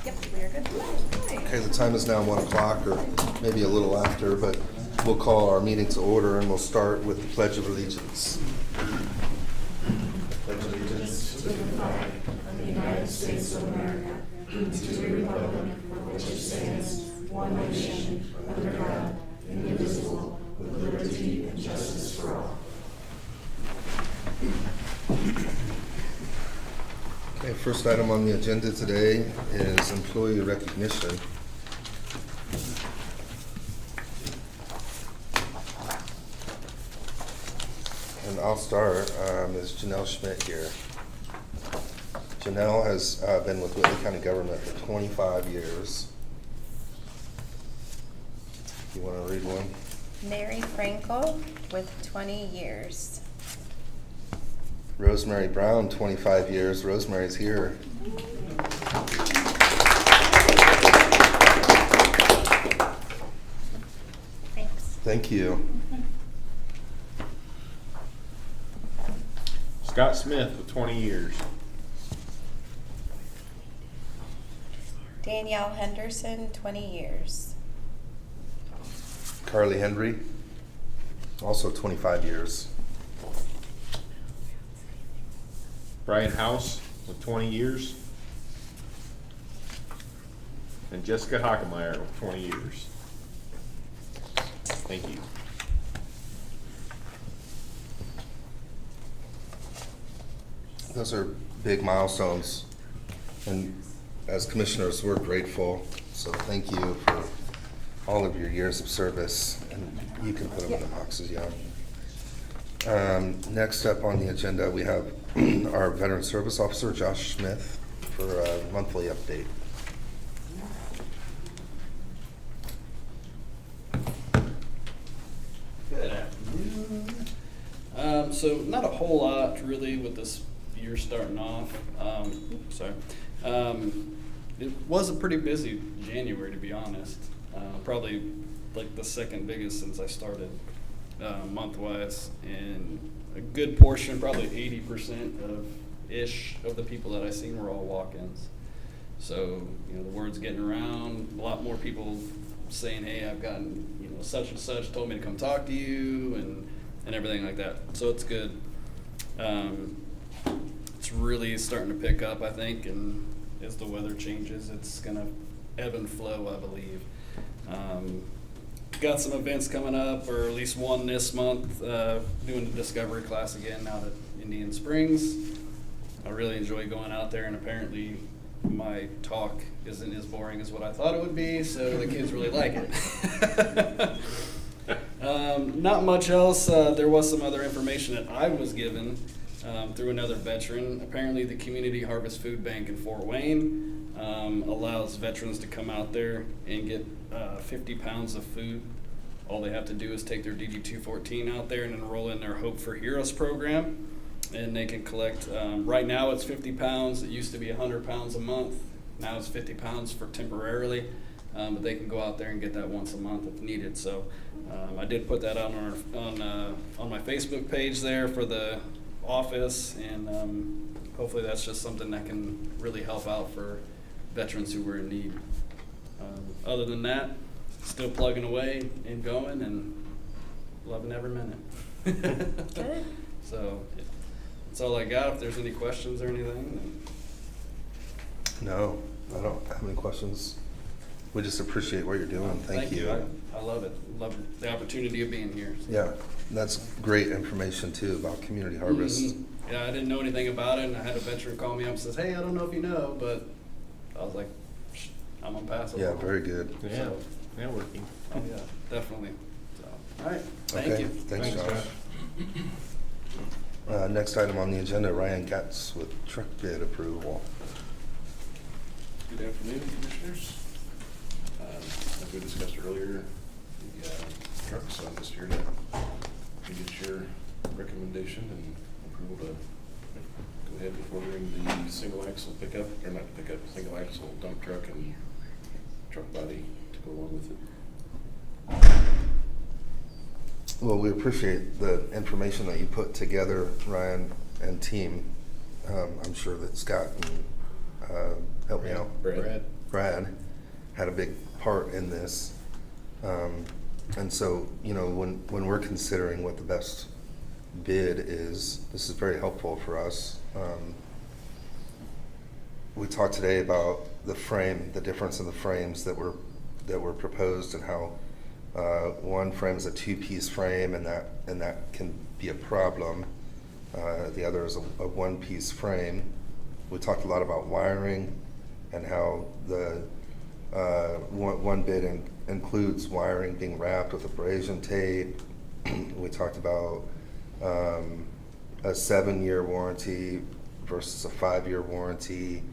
Yep, we are good. Okay, the time is now 1 o'clock, or maybe a little after, but we'll call our meeting to order, and we'll start with the Pledge of Allegiance. Pledge of allegiance to the flag of the United States of America, and to the republic for which it stands, one nation, under God, indivisible, with liberty and justice for all. Okay, first item on the agenda today is employee recognition. And I'll start. Is Janelle Schmidt here? Janelle has been with Whitley County government for 25 years. You want to read one? Mary Frankel with 20 years. Rosemary Brown, 25 years. Rosemary's here. Thanks. Thank you. Scott Smith with 20 years. Danielle Henderson, 20 years. Carly Henry, also 25 years. Brian House with 20 years. And Jessica Hockemeyer with 20 years. Thank you. Those are big milestones, and as commissioners, we're grateful. So thank you for all of your years of service, and you can put them in the boxes, yeah. Next up on the agenda, we have our Veteran Service Officer, Josh Smith, for a monthly update. Good afternoon. So not a whole lot really with this year starting off. It was a pretty busy January, to be honest. Probably like the second biggest since I started month-wise, and a good portion, probably 80% of the people that I seen were all walk-ins. So, the word's getting around, a lot more people saying, hey, I've gotten, such and such told me to come talk to you, and everything like that. So it's good. It's really starting to pick up, I think, and as the weather changes, it's gonna ebb and flow, I believe. Got some events coming up, or at least one this month, doing the Discovery class again out at Indian Springs. I really enjoy going out there, and apparently my talk isn't as boring as what I thought it would be, so the kids really like it. Not much else. There was some other information that I was given through another veteran. Apparently the Community Harvest Food Bank in Fort Wayne allows veterans to come out there and get 50 pounds of food. All they have to do is take their DD-214 out there and enroll in their Hope for Heroes program, and they can collect, right now it's 50 pounds. It used to be 100 pounds a month. Now it's 50 pounds for temporarily, but they can go out there and get that once a month if needed. So I did put that out on my Facebook page there for the office, and hopefully that's just something that can really help out for veterans who were in need. Other than that, still plugging away and going and loving every minute. Good. So that's all I got. If there's any questions or anything, then No, I don't have any questions. We just appreciate what you're doing. Thank you. I love it. Love the opportunity of being here. So. Yeah, that's great information too about Community Harvest. Mhm. Yeah, I didn't know anything about it, and I had a veteran call me up and says, hey, I don't know if you know, but I was like, I'm gonna pass it Yeah, along. very good. Yeah, So, networking. oh yeah, definitely. So, all right, thank Okay, you. thanks, Josh. Next item on the agenda, Ryan Getz with truck bid approval. Good afternoon, Commissioners. As we discussed earlier, the trucks, I'm just here to get your recommendation and approval to go ahead and ordering the single axle pickup, or not pickup, single axle dump truck and truck body to go along with it. Well, we appreciate the information that you put together, Ryan and team. I'm sure that Scott and help me out. Brad. Brad had a big part in this. And so, you know, when we're considering what the best bid is, this is very helpful for us. We talked today about the frame, the difference in the frames that were proposed, and how one frame is a two-piece frame, and that can be a problem. The other is a one-piece frame. We talked a lot about wiring and how the one bid includes wiring being wrapped with abrasion tape. We talked about a 7-year warranty versus a 5-year warranty.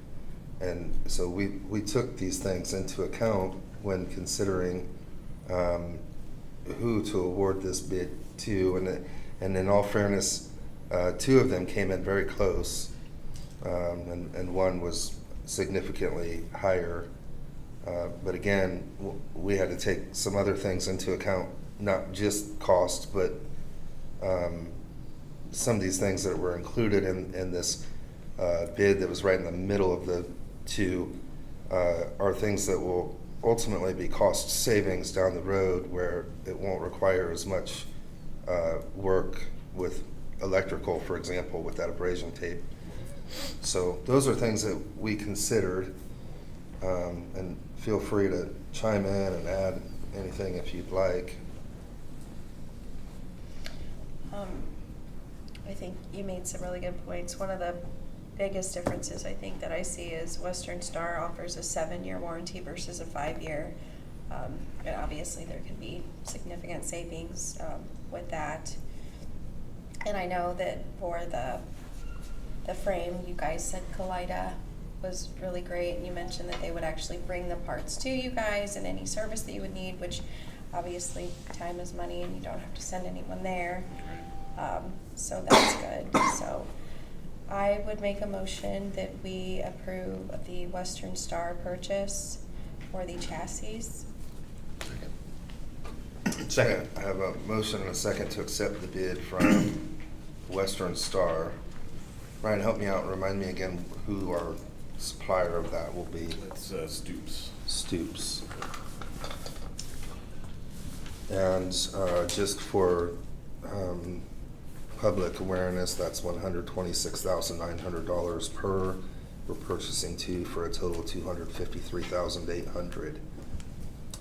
And so we took these things into account when considering who to award this bid to. And in all fairness, 2 of them came in very close, and one was significantly higher. But again, we had to take some other things into account, not just cost, but some of these things that were included in this bid that was right in the middle of the 2 are things that will ultimately be cost savings down the road, where it won't require as much work with electrical, for example, with that abrasion tape. So those are things that we considered, and feel free to chime in and add anything if you'd like. I think you made some really good points. One of the biggest differences I think that I see is Western Star offers a 7-year warranty versus a 5-year. And obviously there can be significant savings with that. And I know that for the frame, you guys said Kaleida was really great, and you mentioned that they would actually bring the parts to you guys and any service that you would need, which obviously time is money and you don't have to send anyone there. So that's good. So I would make a motion that we approve the Western Star purchase for the chassis. Second. I have a motion and a second to accept the bid from Western Star. Ryan, help me out and remind me again who our supplier of that will be. That's Stoops. Stoops. And just for public awareness, that's $126,900 per. We're purchasing 2 for a total of $253,800.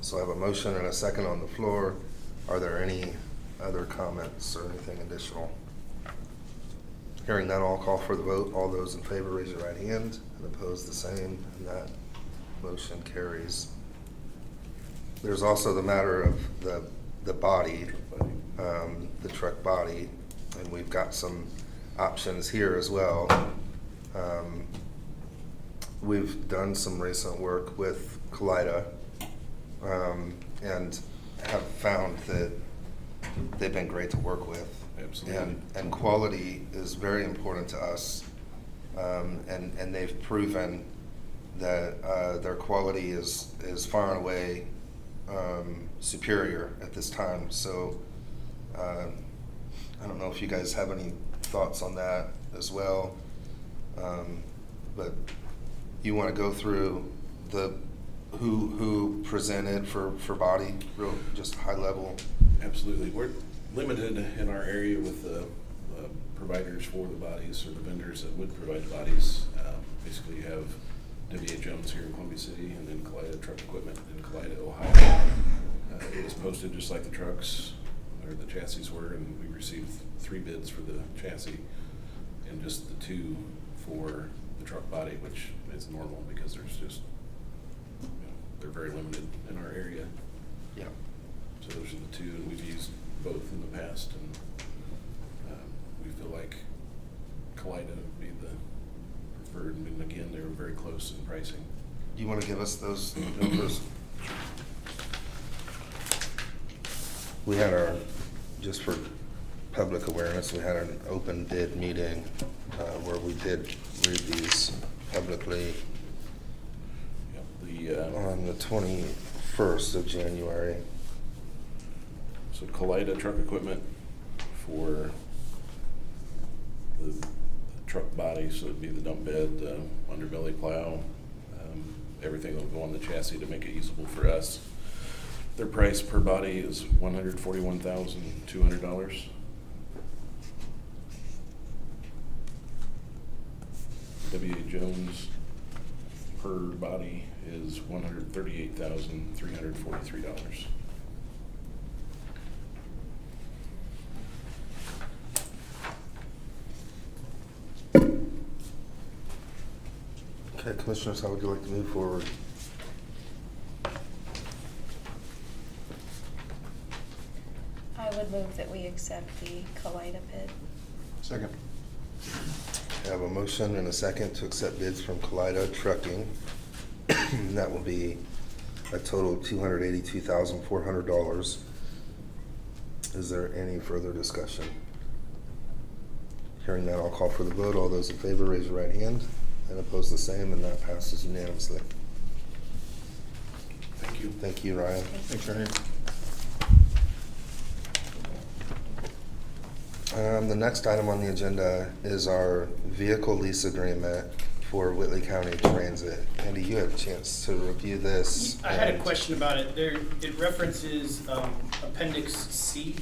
So I have a motion and a second on the floor. Are there any other comments or anything additional? Hearing none, I'll call for the vote. All those in favor, raise your right hand, and opposed, the same, and that motion carries. There's also the matter of the body, the truck body, and we've got some options here as well. We've done some recent work with Kaleida, and have found that they've been great to work with. Absolutely. And quality is very important to us, and they've proven that their quality is far and away superior at this time. So I don't know if you guys have any thoughts on that as well, but you want to go through who presented for body, real just high level. Absolutely. We're limited in our area with the providers for the bodies, or the vendors that would provide the bodies. Basically, you have W.A. Jones here in Columbia City, and then Kaleida Truck Equipment in Kaleida, Ohio. It was posted just like the trucks, or the chassis were, and we received 3 bids for the chassis, and just the 2 for the truck body, which is normal because there's just, they're very limited in our area. Yeah. So those are the 2, and we've used both in the past, and we feel like Kaleida would be the preferred, and again, they were very close in pricing. Do you want to give us those numbers? We had just for public awareness, we had an open bid meeting where we did read these publicly on the 21st of January. So Kaleida Truck Equipment for the truck body, so it'd be the dump bed, underbelly plow, everything will go on the chassis to make it usable for us. Their price per body is $141,200. W.A. Jones per body is $138,343. Okay, Commissioners, how would you like to move forward? I would move that we accept the Kalida bid. Second. I have a motion and a second to accept bids from Kalida Trucking. That will be a total of $282,400. Is there any further discussion? Hearing that, I'll call for the vote. All those in favor, raise your right hand. And opposed, the same, and that passes unanimously. Thank you. Thank you, Ryan. Thanks, Ryan. The next item on the agenda is our vehicle lease agreement for Whitley County Transit. Andy, you had a chance to review this. I had a and- question about it. It references Appendix C,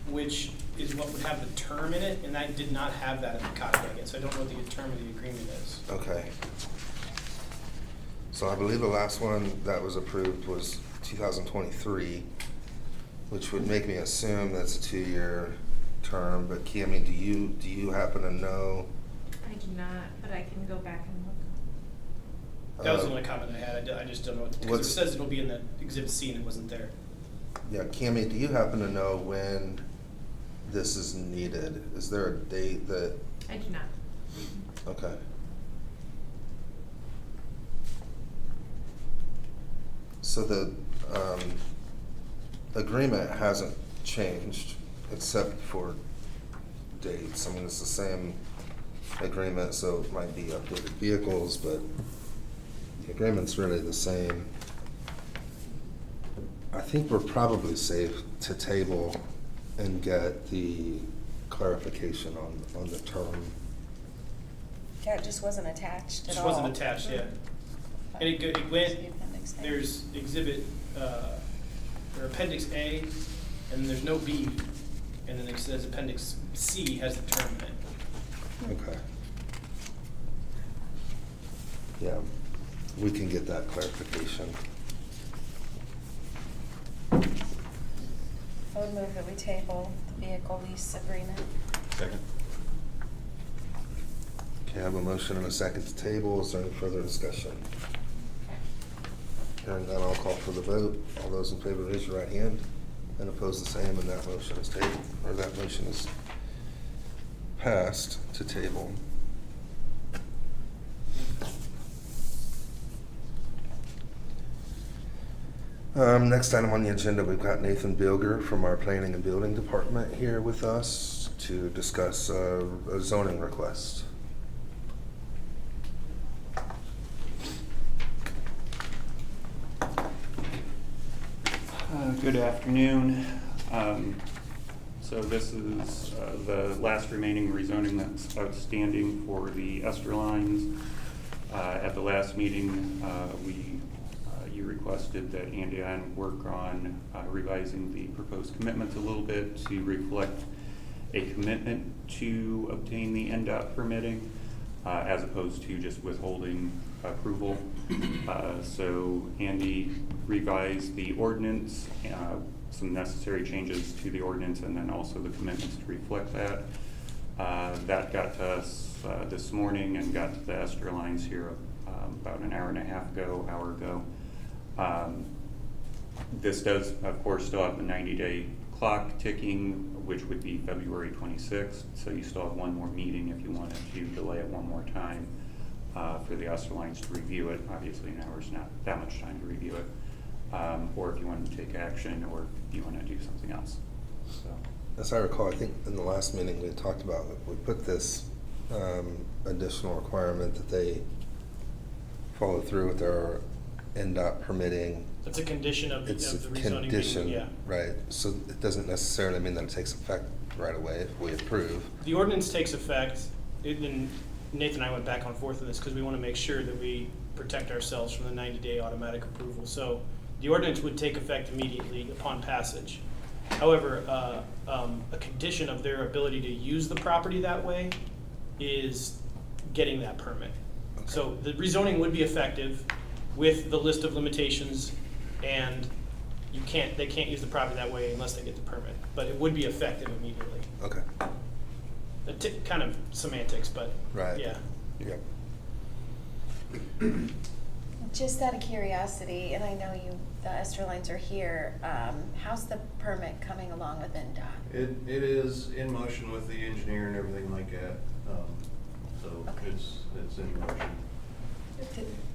which is what would have the term in it, and I did not have that in the copy, I guess. I don't know what the term of the agreement is. Okay. So I believe the last one that was approved was 2023, which would make me assume that's a 2-year term. But Cammie, do you happen to know? I do not, but I can go back and look. That was the only comment I had. I just don't know, because it What's- says it'll be in the Exhibit C and it wasn't there. Yeah, Cammie, do you happen to know when this is needed? Is there a date that? I do not. Okay. So the agreement hasn't changed except for dates. I mean, it's the same agreement, so it might be updated vehicles, but the agreement's really the same. I think we're probably safe to table and get the clarification on the term. Yeah, it just wasn't attached It at just all. wasn't attached, yeah. And it went, The appendix A. there's Exhibit, or Appendix A, and there's no B, and then it says Appendix C has the term in it. Okay. Yeah, we can get that clarification. I would move that we table the vehicle lease agreement. Second. Okay, I have a motion and a second to table. Is there any further discussion? Hearing none, I'll call for the vote. All those in favor, raise your right hand. And oppose the same, and that motion is tabled, or that motion is passed to table. Next item on the agenda, we've got Nathan Bilger from our Planning and Building Department here with us to discuss a zoning request. Good afternoon. So this is the last remaining rezoning that's outstanding for the Esterlines. At the last meeting, you requested that Andy and I work on revising the proposed commitments a little bit to reflect a commitment to obtain the NDOT permitting, as opposed to just withholding approval. So Andy revised the ordinance, some necessary changes to the ordinance, and then also the commitments to reflect that. That got to us this morning and got to the Esterlines here about an hour and a half ago, hour ago. This does, of course, still have the 90-day clock ticking, which would be February 26th. So you still have one more meeting if you wanted to delay it one more time for the Esterlines to review it. Obviously, an hour's not that much time to review it. Or if you want to take action, or if you want to do something else. So. As I recall, I think in the last meeting we talked about, we put this additional requirement that they follow through with their NDOT permitting. That's a condition of the It's a rezoning condition, being, yeah. right? So it doesn't necessarily mean that it takes effect right away if we approve. The ordinance takes effect, and Nathan and I went back and forth on this because we want to make sure that we protect ourselves from the 90-day automatic approval. So the ordinance would take effect immediately upon passage. However, a condition of their ability to use the property that way is getting that permit. So the rezoning would be effective with the list of limitations, and they can't use the property that way unless they get the permit. But it would be effective immediately. Okay. Kind of semantics, but Right. yeah. Yep. Just out of curiosity, and I know the Esterlines are here, how's the permit coming along with NDOT? It is in motion with the engineer and everything like that, so Okay. it's in motion.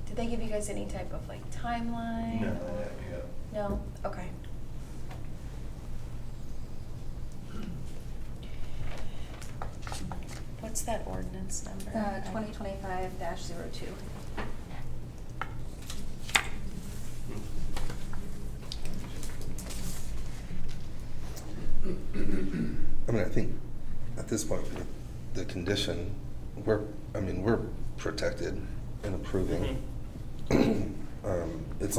Did they give you guys any type of like timeline? No, or- yeah. No? Okay. What's that ordinance number? 2025-02. I mean, I think at this point, the condition, we're protected in approving. It's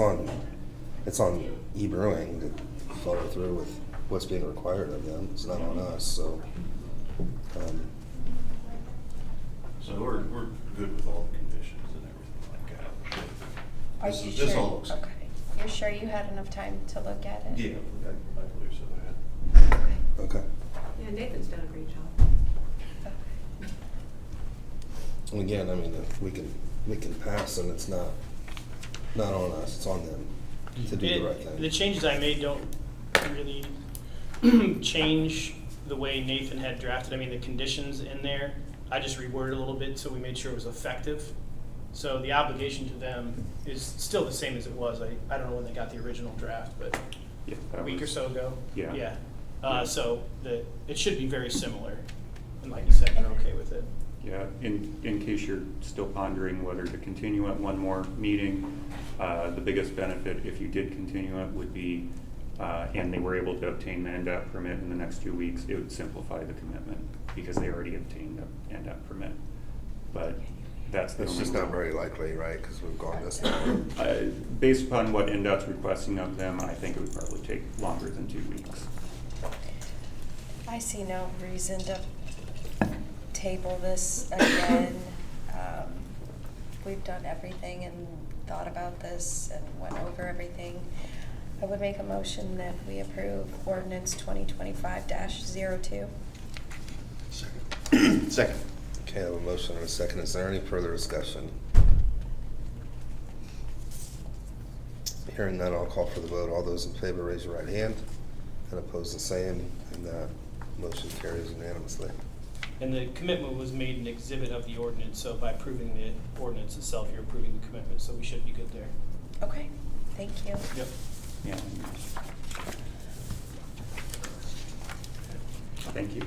on e-brewing to follow through with what's being required of them. It's not on us, so. So we're good with all the conditions and everything like that. Are This you is- this sure? all looks good. Okay. You're sure you had enough time to look at it? Yeah, I believe so, Okay. Okay. Yeah, Nathan's done a great job. Okay. And again, I mean, if we can pass and it's not on us, it's on them to do the right thing. The changes I made don't really change the way Nathan had drafted. I mean, the conditions in there, I just reworded a little bit so we made sure it was effective. So the obligation to them is still the same as it was. I don't know when they got the original draft, but Yeah, a that week or was- so ago. Yeah. Yeah. Yeah. So it should be very similar. And like you said, they're okay with it. Yeah, in case you're still pondering whether to continue at one more meeting, the biggest benefit if you did continue it would be, and they were able to obtain the NDOT permit in the next 2 weeks, it would simplify the commitment because they already obtained the NDOT permit. But that's the It's only just not rule. very likely, right? Because we've gone this long. Based upon what NDOT's requesting of them, I think it would probably take longer than 2 weeks. I see no reason to table this again. We've done everything and thought about this and went over everything. I would make a motion that we approve ordinance 2025-02. Second. Okay, I have a motion and a second. Is there any further discussion? Hearing none, I'll call for the vote. All those in favor, raise your right hand. And oppose the same, and that motion carries unanimously. And the commitment was made an exhibit of the ordinance, so by approving the ordinance itself, you're approving the commitment, so we should be good there. Okay, thank you. Yep. Yeah. Thank you.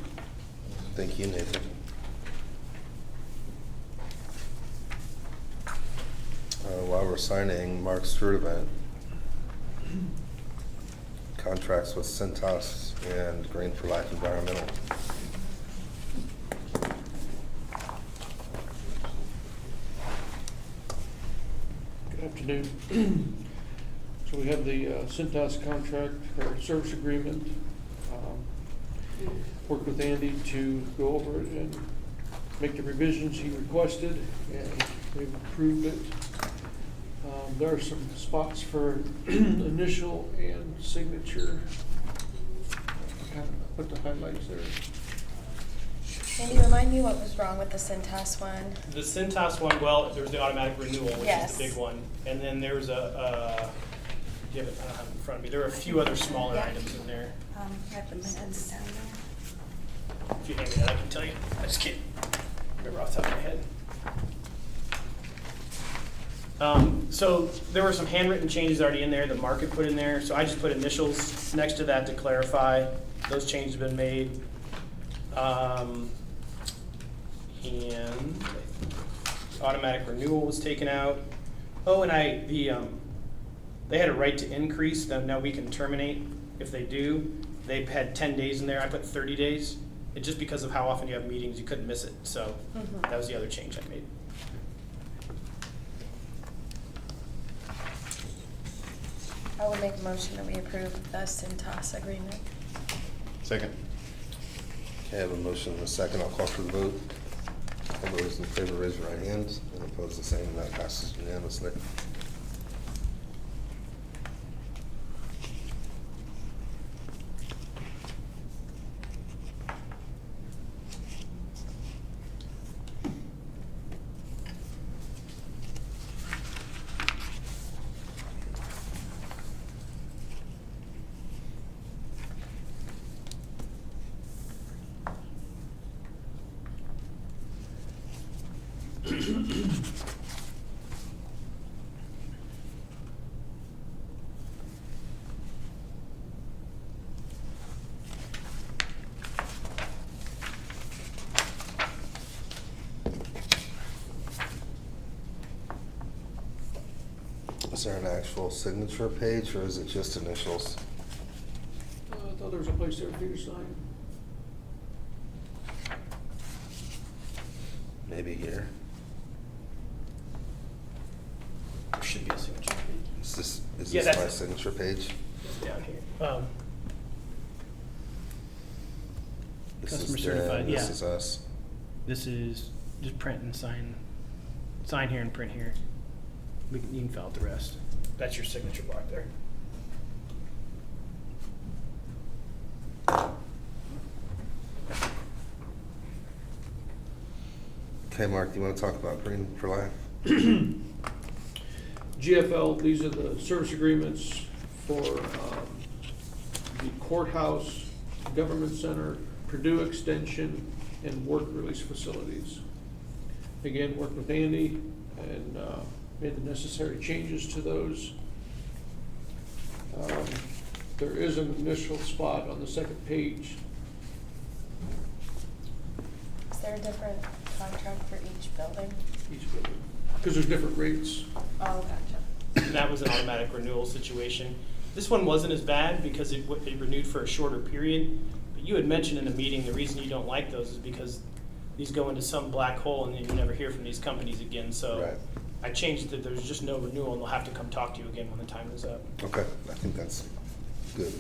Thank you, Nathan. While we're signing, Mark Sturtevant contracts with Cintas and Green for Life Environmental. Good afternoon. So we have the Cintas contract, or service agreement. Worked with Andy to go over it and make the revisions he requested, and we've approved it. There are some spots for initial and signature. Kind of put the highlights there. Andy, remind me what was wrong with the Cintas one? The Cintas one, well, there's the automatic renewal, which Yes. is the big one. And then there's I don't have it in front of me. There are a few other smaller Yeah. items in there. I have the minutes down there. If you hand me that, I can tell you. I just can't remember off the top of my head. So there were some handwritten changes already in there that Mark had put in there. So I just put initials next to that to clarify. Those changes have been made. And automatic renewal was taken out. Oh, and they had a right to increase, now we can terminate if they do. They've had 10 days in there, I put 30 days. And just because of how often you have meetings, you couldn't miss it, so Mhm. that was the other change I made. I will make a motion that we approve the Cintas agreement. Second. Okay, I have a motion and a second. I'll call for the vote. All those in favor, raise your right hand. And opposed, the same, and that passes unanimously. Is there an actual signature page, or is it just initials? I thought there was a place there for you to sign. Maybe here. There should be a signature page. Is Yeah, this that's my it. signature page? Down here. This Customer is certified, them, yeah. this is us. This is just print and sign. Sign here and print here. You can fill out the rest. That's your signature block there. Okay, Mark, do you want to talk about Green for Life? GFL, these are the service agreements for the courthouse, government center, Purdue Extension, and work release facilities. Again, worked with Andy and made the necessary changes to those. There is an initial spot on the second page. Is there a different contract for each building? Each building, because there's different rates. Oh, gotcha. That was an automatic renewal situation. This one wasn't as bad because it renewed for a shorter period. But you had mentioned in a meeting the reason you don't like those is because these go into some black hole and then you never hear from these companies again. So Right. I changed it. There's just no renewal and they'll have to come talk to you again when the time is up. Okay, I think that's good.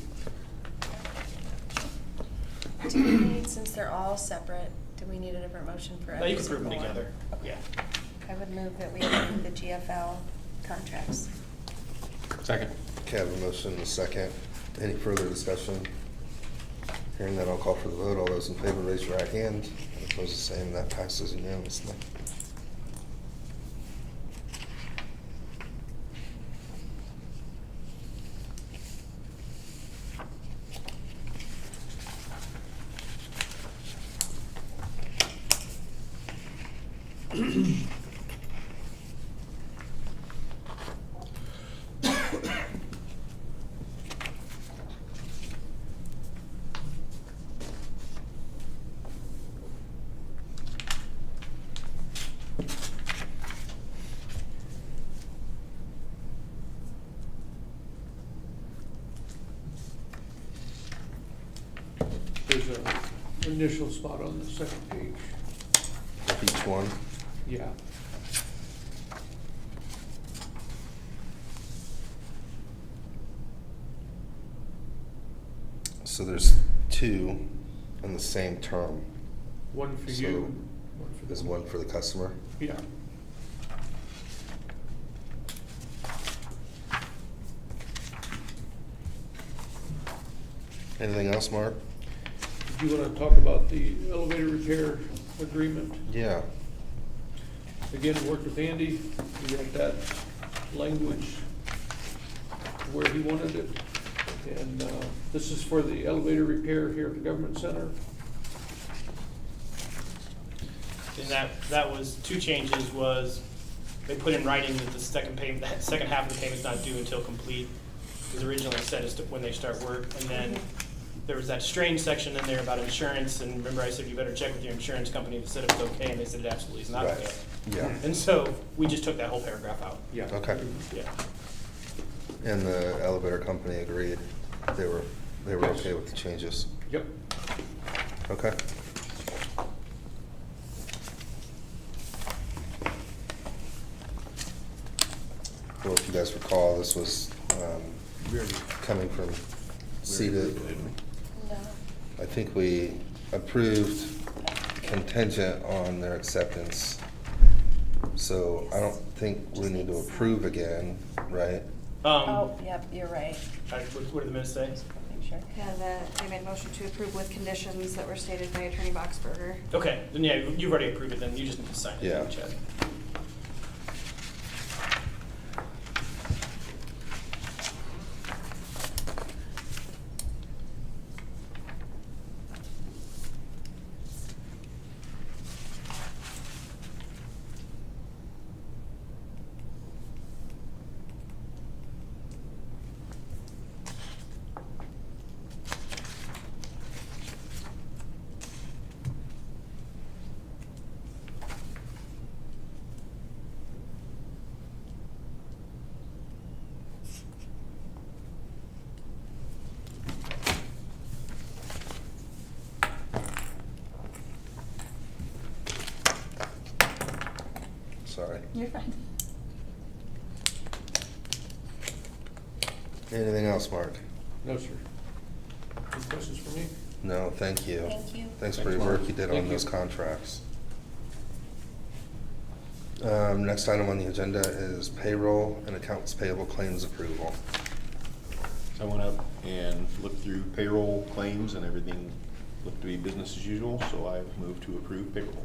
Do we need, since they're all separate, do we need a different motion for No, every you can prove them single one? together. Okay. Yeah. I would move that we approve the GFL contracts. Second. Okay, I have a motion and a second. Any further discussion? Hearing that, I'll call for the vote. All those in favor, raise your right hand. And opposed, the same, and that passes unanimously. There's an initial spot on the second page. Of each one. Yeah. So there's two in the same term. One for So you, one for there's them. one for the customer. Yeah. Anything else, Mark? Do you want to talk about the elevator repair agreement? Yeah. Again, worked with Andy, we got that language where he wanted it. And this is for the elevator repair here at the government center. And that was two changes. Was they put in writing that the second payment, that second half of the payment is not due until complete. It was originally set as to when they start work, and then there was that strange section in there about insurance. And remember, I said you better check with your insurance company to see if it's okay, and they said it absolutely is not Right. okay. Yeah. And so we just took that whole paragraph out. Yeah. Okay. Yeah. And the elevator company agreed. They were Yes. okay with the changes. Yep. Okay. Well, if you guys recall, this was We already- coming from we already seated. approved it, didn't we? No. I think we approved contingent on their acceptance. So I don't think we need to approve again, right? Oh, yep, you're right. What do the minutes say? Just make sure. Yeah, I made motion to approve with conditions that were stated by Attorney Boxberger. Okay, then yeah, you've already approved it, then you just need to sign it. Yeah. Chad. Sorry. You're fine. Anything else, Mark? No, sir. Any questions for me? No, thank you. Thank you. Thanks for Thanks, your Mark. work you did Thank on you. those contracts. Next item on the agenda is payroll and accounts payable claims approval. So I went up and looked through payroll claims and everything looked to be business as usual, so I moved to approve payroll.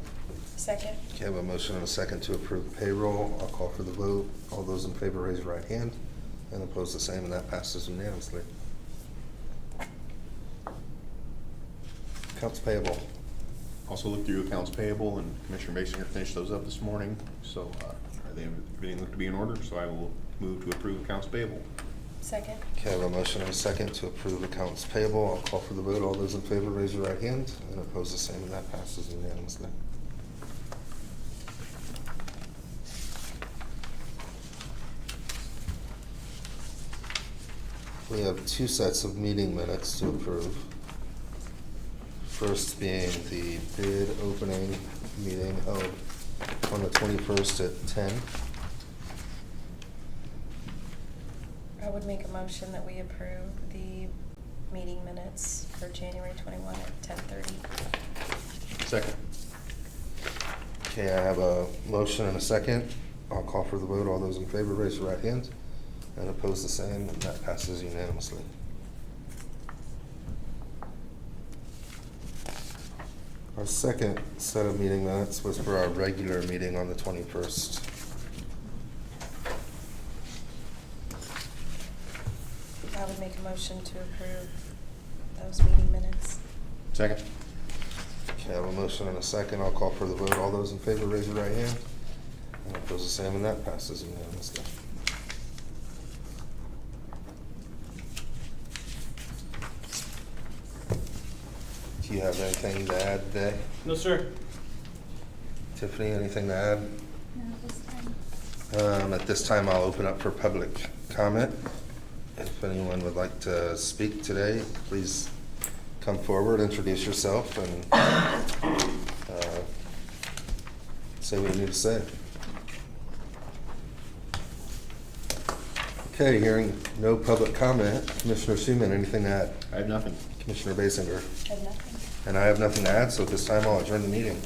Second? Okay, I have a motion and a second to approve payroll. I'll call for the vote. All those in favor raise your right hand, and opposed the same, and that passes unanimously. Accounts payable. Also looked through accounts payable, and Commissioner Basinger finished those up this morning, so everything looked to be in order, so I will move to approve accounts payable. Second? Okay, I have a motion and a second to approve accounts payable. I'll call for the vote. All those in favor raise your right hand, and opposed the same, and that passes unanimously. We have two sets of meeting minutes to approve. First being the bid opening meeting held on the 21st at 10. I would make a motion that we approve the meeting minutes for January 21 at 10:30. Second. Okay, I have a motion and a second. I'll call for the vote. All those in favor raise your right hand, and opposed the same, and that passes unanimously. Our second set of meeting minutes was for our regular meeting on the 21st. I would make a motion to approve those meeting minutes. Second. Okay, I have a motion and a second. I'll call for the vote. All those in favor raise your right hand, and opposed the same, and that passes unanimously. Do you have anything to add today? No, sir. Tiffany, anything to add? No, this time. At this time, I'll open up for public comment. If anyone would like to speak today, please come forward, introduce yourself, and say what you need to say. Okay, hearing no public comment, Commissioner Schumann, anything to add? I have nothing. Commissioner Basinger? I have nothing. And I have nothing to add, so at this time, I'll adjourn the meeting.